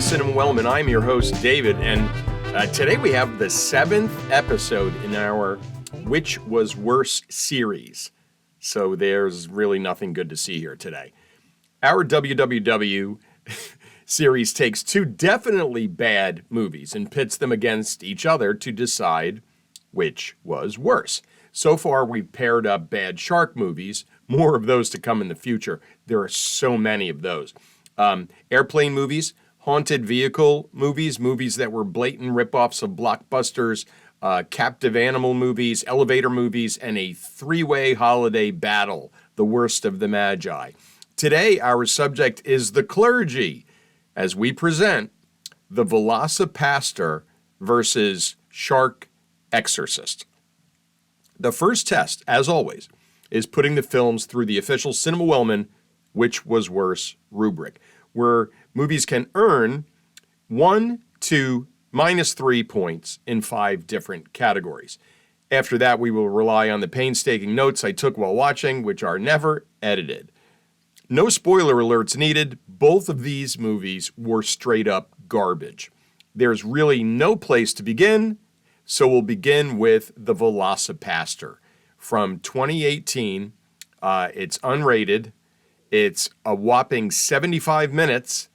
Cinema Wellman. I'm your host, David, and today we have the 7th episode in our Which Was Worse series. So there's really nothing good to see here today. Our WWW series takes two definitely bad movies and pits them against each other to decide which was worse. So far, we've paired up bad shark movies. More of those to come in the future. There are so many of those. Airplane movies, haunted vehicle movies, movies that were blatant ripoffs of blockbusters, captive animal movies, elevator movies, and a three-way holiday battle, the worst of the Magi. Today, our subject is the clergy, as we present the VelociPastor versus Shark Exorcist. The first test, as always, is putting the films through the official Cinema Wellman Which Was Worse rubric, where movies can earn 1 to -3 points in 5 different categories. After that, we will rely on the painstaking notes I took while watching, which are never edited. No spoiler alerts needed. Both of these movies were straight up garbage. There's really no place to begin, so we'll begin with The VelociPastor from 2018. It's unrated. It's a whopping 75 minutes.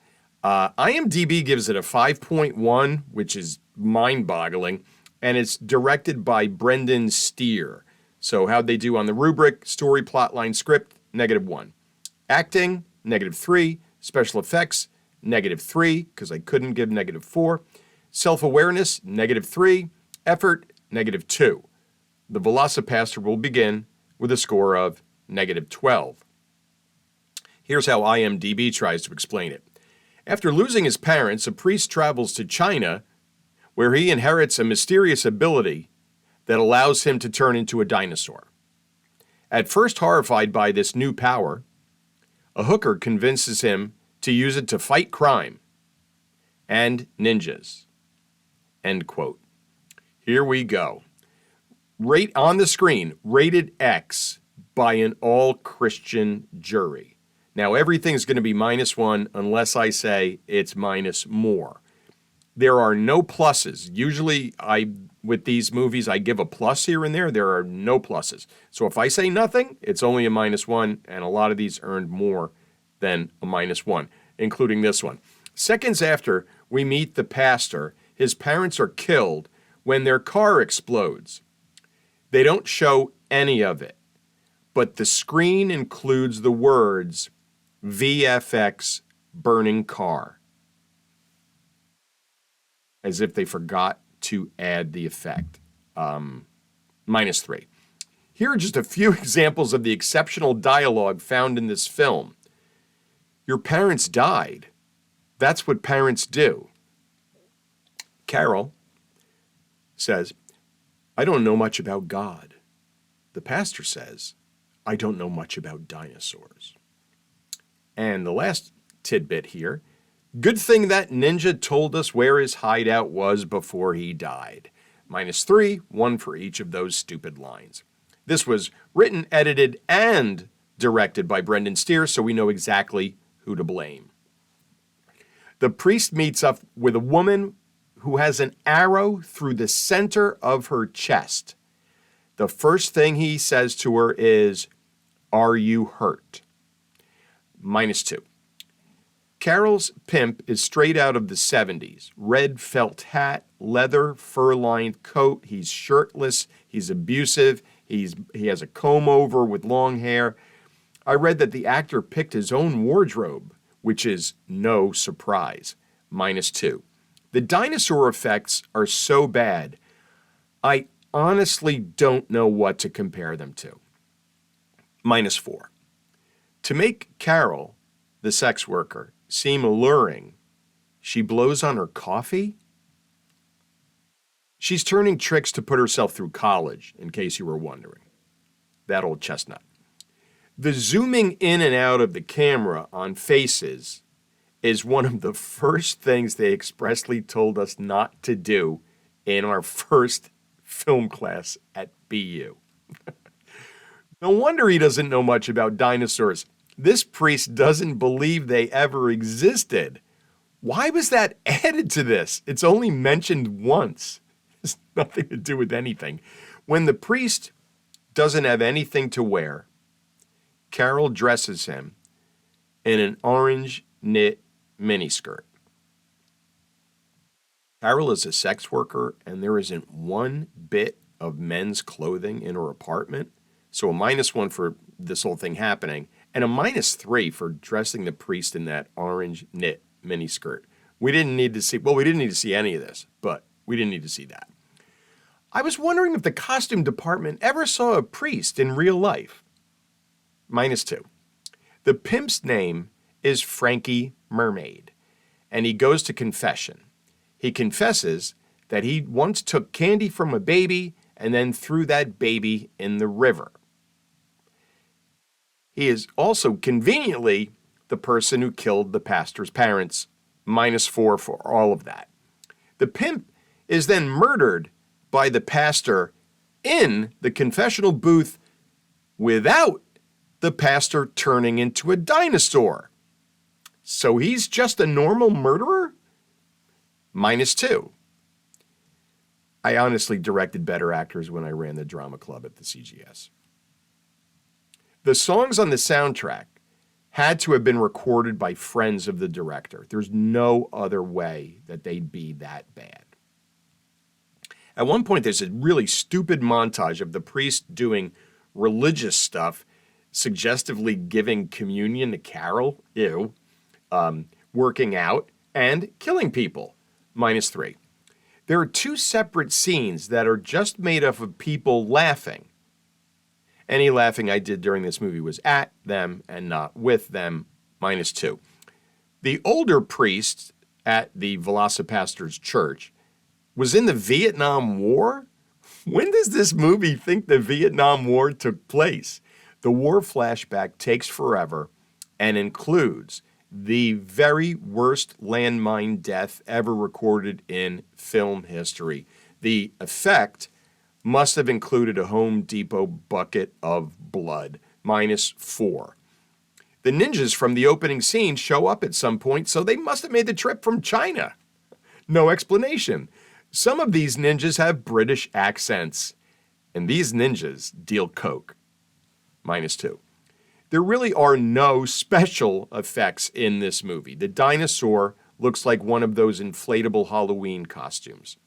IMDb gives it a 5.1, which is mind-boggling, and it's directed by Brendan Steer. So how'd they do on the rubric? Story, plotline, script, -1. Acting, -3. Special effects, -3, because I couldn't give -4. Self-awareness, -3. Effort, -2. The VelociPastor will begin with a score of -12. Here's how IMDb tries to explain it. After losing his parents, a priest travels to China, where he inherits a mysterious ability that allows him to turn into a dinosaur. At first horrified by this new power, a hooker convinces him to use it to fight crime and ninjas. End quote. Here we go. Rate on the screen, rated X by an all-Christian jury. Now, everything's going to be -1 unless I say it's minus more. There are no pluses. Usually, with these movies, I give a plus here and there. There are no pluses. So if I say nothing, it's only a -1, and a lot of these earned more than a -1, including this one. Seconds after we meet the pastor, his parents are killed when their car explodes. They don't show any of it, but the screen includes the words VFX burning car, as if they forgot to add the effect. -3. Here are just a few examples of the exceptional dialogue found in this film. Your parents died. That's what parents do. Carol says, I don't know much about God. The pastor says, I don't know much about dinosaurs. And the last tidbit here, good thing that ninja told us where his hideout was before he died. -3, 1 for each of those stupid lines. This was written, edited, and directed by Brendan Steer, so we know exactly who to blame. The priest meets up with a woman who has an arrow through the center of her chest. The first thing he says to her is, are you hurt? -2. Carol's pimp is straight out of the 70s. Red felt hat, leather, fur-lined coat. He's shirtless. He's abusive. He has a comb over with long hair. I read that the actor picked his own wardrobe, which is no surprise. -2. The dinosaur effects are so bad, I honestly don't know what to compare them to. -4. To make Carol, the sex worker, seem alluring, she blows on her coffee? She's turning tricks to put herself through college, in case you were wondering. That old chestnut. The zooming in and out of the camera on faces is one of the first things they expressly told us not to do in our first film class at BU. No wonder he doesn't know much about dinosaurs. This priest doesn't believe they ever existed. Why was that added to this? It's only mentioned once. It's nothing to do with anything. When the priest doesn't have anything to wear, Carol dresses him in an orange knit miniskirt. Carol is a sex worker, and there isn't one bit of men's clothing in her apartment. So a -1 for this whole thing happening, and a -3 for dressing the priest in that orange knit miniskirt. We didn't need to see any of this, but we didn't need to see that. I was wondering if the costume department ever saw a priest in real life. -2. The pimp's name is Frankie Mermaid, and he goes to confession. He confesses that he once took candy from a baby and then threw that baby in the river. He is also conveniently the person who killed the pastor's parents. -4 for all of that. The pimp is then murdered by the pastor in the confessional booth without the pastor turning into a dinosaur. So he's just a normal murderer? -2. I honestly directed better actors when I ran the drama club at the CGS. The songs on the soundtrack had to have been recorded by friends of the director. There's no other way that they'd be that bad. At one point, there's a really stupid montage of the priest doing religious stuff, suggestively giving communion to Carol, working out, and killing people, -3. There are 2 separate scenes that are just made up of people laughing. Any laughing I did during this movie was at them and not with them, -2. The older priest at the VelociPastor's church was in the Vietnam War? When does this movie think the Vietnam War took place? The war flashback takes forever and includes the very worst landmine death ever recorded in film history. The effect must have included a Home Depot bucket of blood, -4. The ninjas from the opening scene show up at some point, so they must have made the trip from China. No explanation. Some of these ninjas have British accents, and these ninjas deal coke, -2. There really are no special effects in this movie. The dinosaur looks like one of those inflatable Halloween costumes.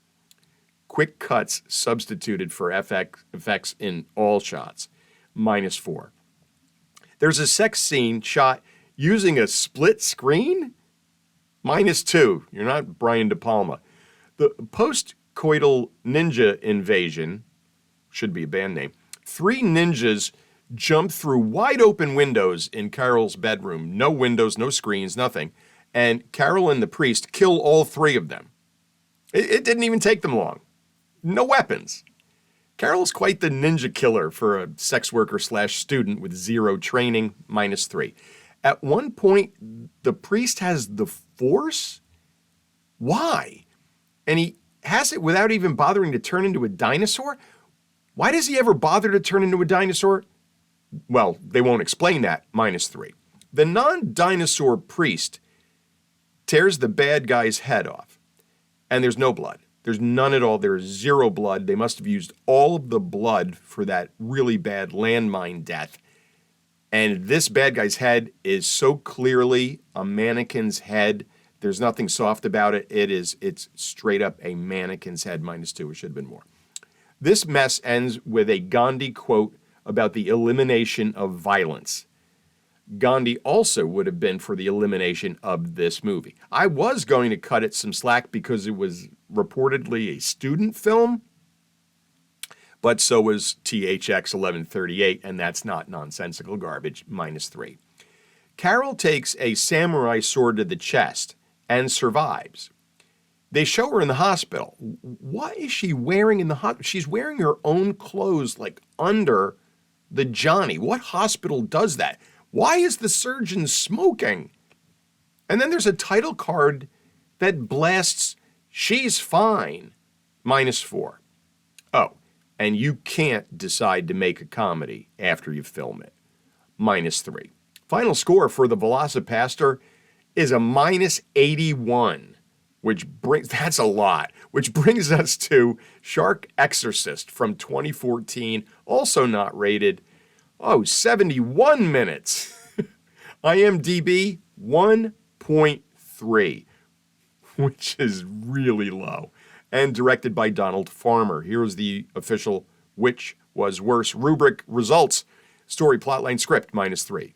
Quick cuts substituted for effects in all shots, -4. There's a sex scene shot using a split screen, -2. You're not Brian De Palma. The post-coital ninja invasion, should be a band name, 3 ninjas jump through wide open windows in Carol's bedroom. No windows, no screens, nothing. And Carol and the priest kill all 3 of them. It didn't even take them long. No weapons. Carol's quite the ninja killer for a sex worker / student with 0 training, -3. At one point, the priest has the Force? Why? And he has it without even bothering to turn into a dinosaur? Why does he ever bother to turn into a dinosaur? Well, they won't explain that, -3. The non-dinosaur priest tears the bad guy's head off, and there's no blood. There's none at all. There's 0 blood. They must have used all of the blood for that really bad landmine death. And this bad guy's head is so clearly a mannequin's head. There's nothing soft about it. It's straight up a mannequin's head, -2. It should have been more. This mess ends with a Gandhi quote about the elimination of violence. Gandhi also would have been for the elimination of this movie. I was going to cut it some slack because it was reportedly a student film, but so was THX 1138, and that's not nonsensical garbage, -3. Carol takes a samurai sword to the chest and survives. They show her in the hospital. What is she wearing in the hospital? She's wearing her own clothes, like under the Johnny. What hospital does that? Why is the surgeon smoking? And then there's a title card that blasts, "She's fine," -4. Oh, and you can't decide to make a comedy after you film it, -3. Final score for the VelociPastor, is a minus 81, that's a lot, which brings us to Shark Exorcist from 2014, also not rated. 71 minutes. IMDb 1.3, which is really low, and directed by Donald Farmer. Here's the official which was worse rubric results. Story, plotline, script, -3.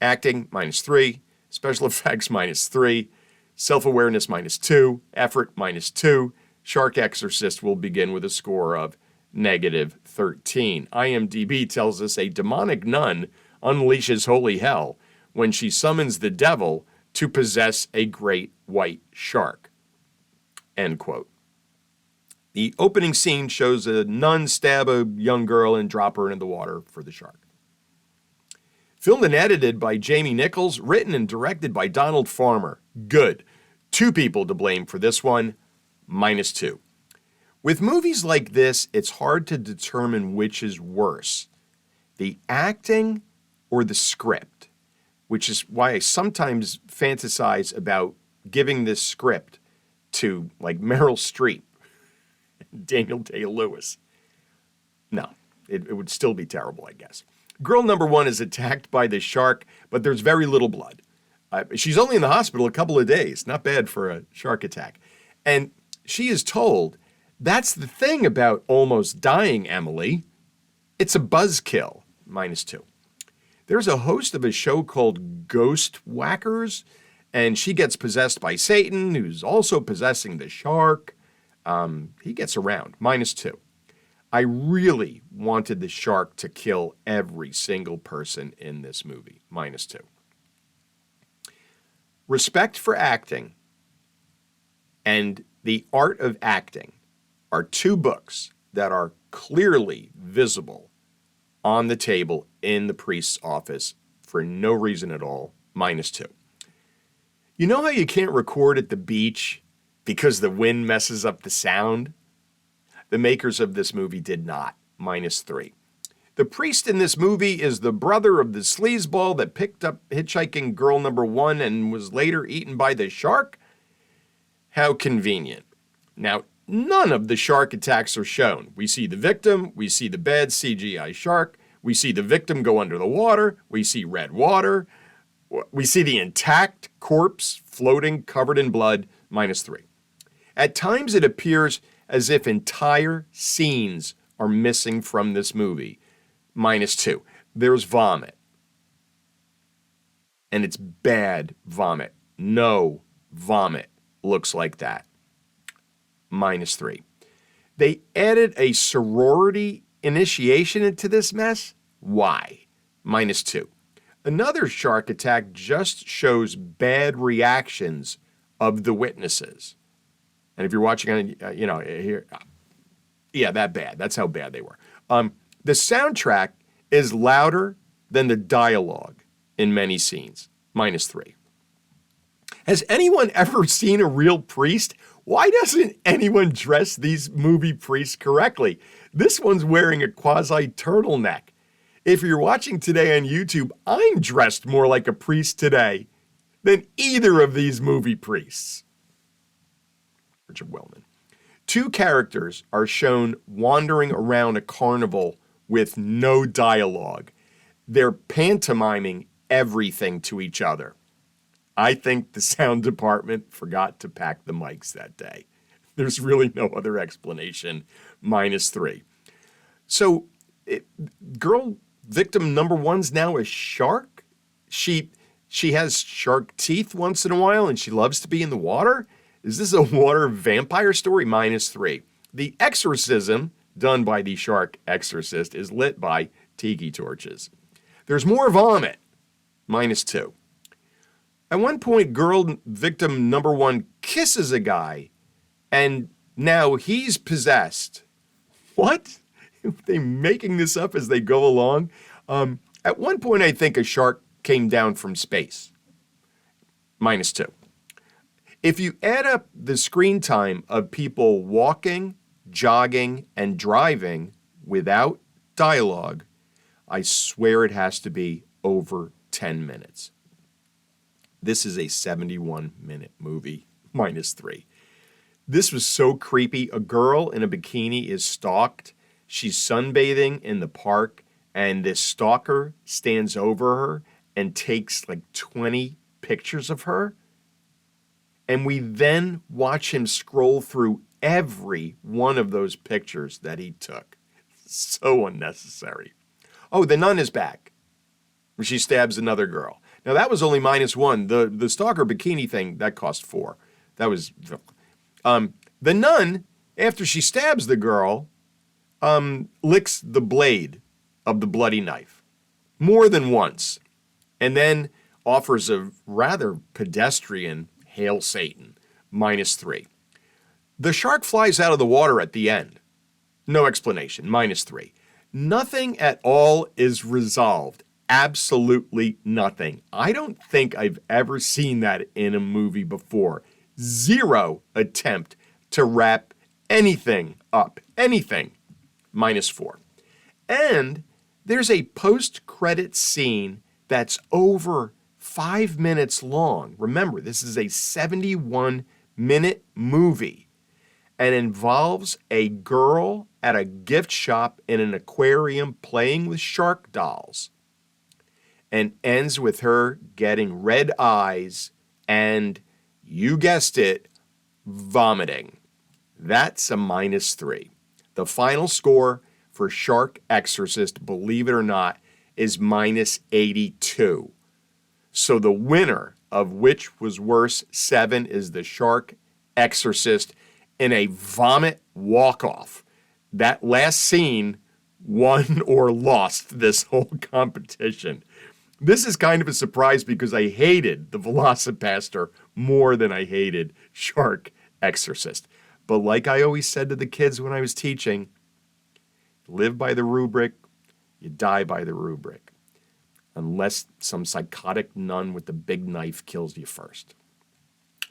Acting, -3. Special effects, -3. Self-awareness, -2. Effort, -2. Shark Exorcist will begin with a score of -13. IMDb tells us a demonic nun unleashes holy hell when she summons the devil to possess a great white shark. End quote. The opening scene shows a nun stab a young girl and drop her into the water for the shark. Filmed and edited by Jamie Nichols, written and directed by Donald Farmer. Good. 2 people to blame for this one, -2. With movies like this, it's hard to determine which is worse, the acting or the script, which is why I sometimes fantasize about giving this script to like Meryl Streep, Daniel Day-Lewis. No, it would still be terrible, I guess. Girl number 1 is attacked by the shark, but there's very little blood. She's only in the hospital a couple of days. Not bad for a shark attack. And she is told, that's the thing about almost dying, Emily. It's a buzzkill, -2. There's a host of a show called Ghost Whackers, and she gets possessed by Satan, who's also possessing the shark. He gets around, -2. I really wanted the shark to kill every single person in this movie, -2. Respect for Acting and The Art of Acting are 2 books that are clearly visible on the table in the priest's office for no reason at all, -2. You know how you can't record at the beach because the wind messes up the sound? The makers of this movie did not, -3. The priest in this movie is the brother of the sleazeball that picked up hitchhiking girl number 1 and was later eaten by the shark? How convenient. Now, none of the shark attacks are shown. We see the victim, we see the bad CGI shark, we see the victim go under the water, we see red water, we see the intact corpse floating covered in blood, -3. At times it appears as if entire scenes are missing from this movie, -2. There's vomit. And it's bad vomit. No vomit looks like that, -3. They added a sorority initiation into this mess. Why? -2. Another shark attack just shows bad reactions of the witnesses. And if you're watching on, here, yeah, that bad. That's how bad they were. The soundtrack is louder than the dialogue in many scenes, -3. Has anyone ever seen a real priest? Why doesn't anyone dress these movie priests correctly? This one's wearing a quasi-turtleneck. If you're watching today on YouTube, I'm dressed more like a priest today than either of these movie priests. Richard Wellman. 2 characters are shown wandering around a carnival with no dialogue. They're pantomiming everything to each other. I think the sound department forgot to pack the mics that day. There's really no other explanation, -3. So, girl victim number 1's now a shark? She has shark teeth once in a while and she loves to be in the water? Is this a water vampire story? -3. The exorcism done by the shark exorcist is lit by tiki torches. There's more vomit, -2. At one point, girl victim number 1 kisses a guy, and now he's possessed. What? Are they making this up as they go along? At one point, I think a shark came down from space, -2. If you add up the screen time of people walking, jogging, and driving without dialogue, I swear it has to be over 10 minutes. This is a 71-minute movie, -3. This was so creepy. A girl in a bikini is stalked. She's sunbathing in the park, and this stalker stands over her and takes like 20 pictures of her. And we then watch him scroll through every one of those pictures that he took. So unnecessary. Oh, The Nun is back, where she stabs another girl. Now, that was only -1. The stalker bikini thing, that cost 4. That was... The nun, after she stabs the girl, licks the blade of the bloody knife more than once, and then offers a rather pedestrian Hail Satan, -3. The shark flies out of the water at the end. No explanation, -3. Nothing at all is resolved. Absolutely nothing. I don't think I've ever seen that in a movie before. Zero attempt to wrap anything up. Anything. -4. And there's a post-credit scene that's over 5 minutes long. Remember, this is a 71-minute movie and involves a girl at a gift shop in an aquarium playing with shark dolls, and ends with her getting red eyes and, you guessed it, vomiting. That's a -3. The final score for Shark Exorcist, believe it or not, is -82. So the winner of Which Was Worse 7 is the Shark Exorcist in a vomit walk-off. That last scene won or lost this whole competition. This is kind of a surprise because I hated the VelociPastor more than I hated Shark Exorcist. But like I always said to the kids when I was teaching, live by the rubric, you die by the rubric. Unless some psychotic nun with the big knife kills you first.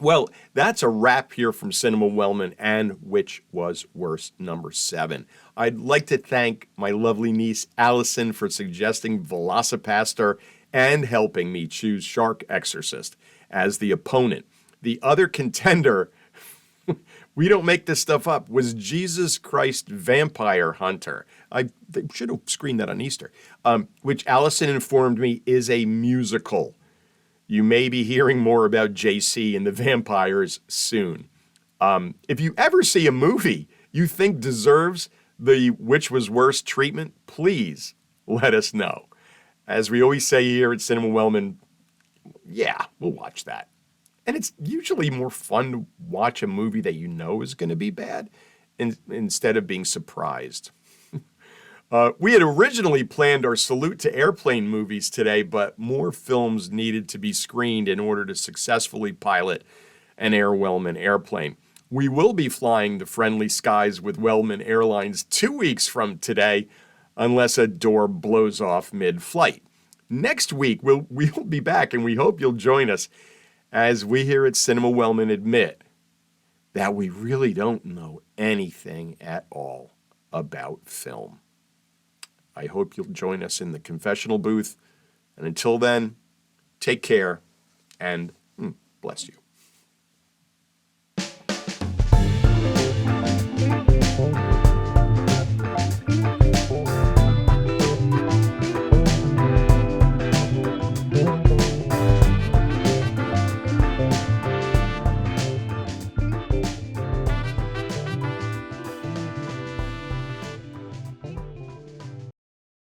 Well, that's a wrap here from Cinema Wellman and Which Was Worse number 7. I'd like to thank my lovely niece Allison for suggesting VelociPastor and helping me choose Shark Exorcist as the opponent. The other contender, we don't make this stuff up, was Jesus Christ Vampire Hunter. They should have screened that on Easter, which Allison informed me is a musical. You may be hearing more about JC and the vampires soon. If you ever see a movie you think deserves the Which Was Worse treatment, please let us know. As we always say here at Cinema Wellman, yeah, we'll watch that. And it's usually more fun to watch a movie that you know is going to be bad instead of being surprised. We had originally planned our Salute to Airplane movies today, but more films needed to be screened in order to successfully pilot an Air Wellman airplane. We will be flying the friendly skies with Wellman Airlines 2 weeks from today, unless a door blows off mid-flight. Next week, we'll be back, and we hope you'll join us as we here at Cinema Wellman admit that we really don't know anything at all about film. I hope you'll join us in the confessional booth. And until then, take care and bless you.